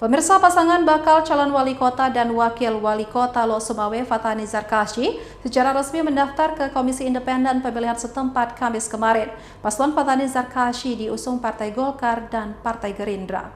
Pemirsa, pasangan bakal calon wali kota dan wakil wali kota Lok Sumawe Fathani Zarkasy secara resmi mendaftar ke Komisi Independen Pemilihan setempat Kamis kemarin. Paslon Fathani Zarkasy diusung Partai Golkar dan Partai Gerindra.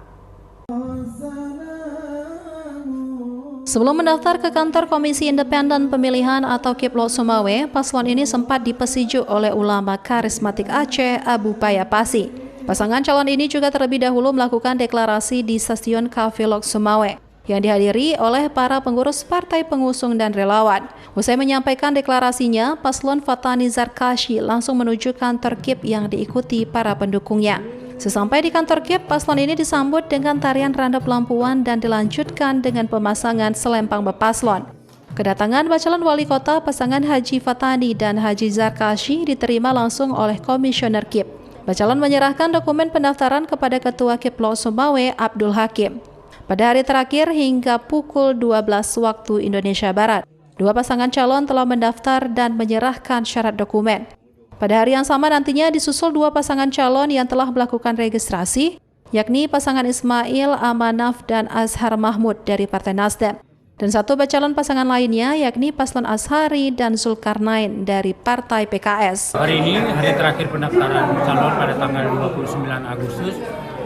Sebelum mendaftar ke kantor Komisi Independen Pemilihan atau KIP Lok Sumawe, paslon ini sempat dipesijuk oleh ulama karismatik Aceh Abu Payapasi. Pasangan calon ini juga terlebih dahulu melakukan deklarasi di stasiun Kafe Lok Sumawe yang dihadiri oleh para pengurus partai pengusung dan relawan. Usai menyampaikan deklarasinya, paslon Fathani Zarkasy langsung menuju kantor KIP yang diikuti para pendukungnya. Sesampai di kantor KIP, paslon ini disambut dengan tarian randap lampuan dan dilanjutkan dengan pemasangan selempang bepaslon. Kedatangan bacalon wali kota pasangan Haji Fathani dan Haji Zarkasy diterima langsung oleh Komisioner KIP. Bacalon menyerahkan dokumen pendaftaran kepada Ketua KIP Lok Sumawe Abdul Hakim. Pada hari terakhir hingga pukul 12 waktu Indonesia Barat, dua pasangan calon telah mendaftar dan menyerahkan syarat dokumen. Pada hari yang sama nantinya disusul dua pasangan calon yang telah melakukan registrasi, yakni pasangan Ismail Amanaf dan Azhar Mahmud dari Partai Nasdem, dan satu bacalon pasangan lainnya yakni paslon Ashari dan Zulkarnain dari Partai PKS. Hari ini hari terakhir pendaftaran calon pada tanggal 29 Agustus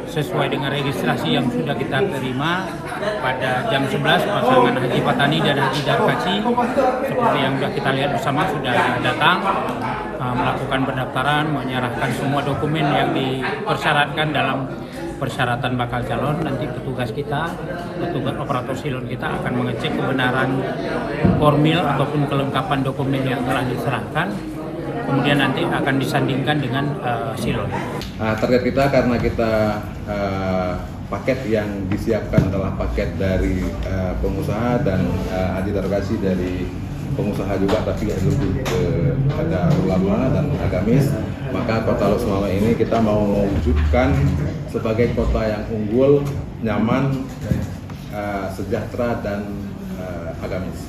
sesuai dengan registrasi yang sudah kita terima pada jam 11. Pasangan Haji Fathani dan Haji Zarkasy seperti yang sudah kita lihat bersama sudah datang melakukan pendaftaran, menyerahkan semua dokumen yang dipersyaratkan dalam persyaratan bakal calon. Nanti petugas operator silon kita akan mengecek kebenaran formil ataupun kelengkapan dokumen yang telah diserahkan, kemudian nanti akan disandingkan dengan silon. Target kita karena kita paket yang disiapkan adalah paket dari pengusaha dan Haji Zarkasy dari pengusaha juga, tapi lebih ada ulama dan agamis. Maka kota Lok Sumawe ini kita mau mewujudkan sebagai kota yang unggul, nyaman, sejahtera dan agamis.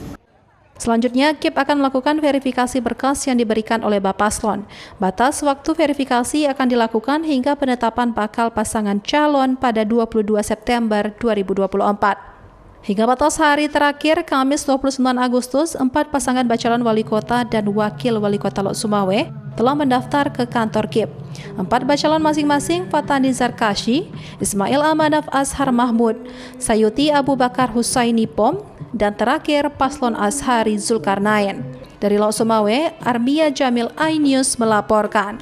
Selanjutnya, KIP akan melakukan verifikasi berkas yang diberikan oleh Bapaslon. Batas waktu verifikasi akan dilakukan hingga penetapan bakal pasangan calon pada 22 September 2024. Hingga batas hari terakhir, Kamis 29 Agustus, 4 pasangan bacalon wali kota dan wakil wali kota Lok Sumawe telah mendaftar ke kantor KIP. 4 bacalon masing-masing Fathani Zarkasy, Ismail Amanaf Azhar Mahmud, Sayuti Abu Bakar Husaini Pom, dan terakhir paslon Ashari Zulkarnain. Dari Lok Sumawe, Armia Jamil iNews melaporkan.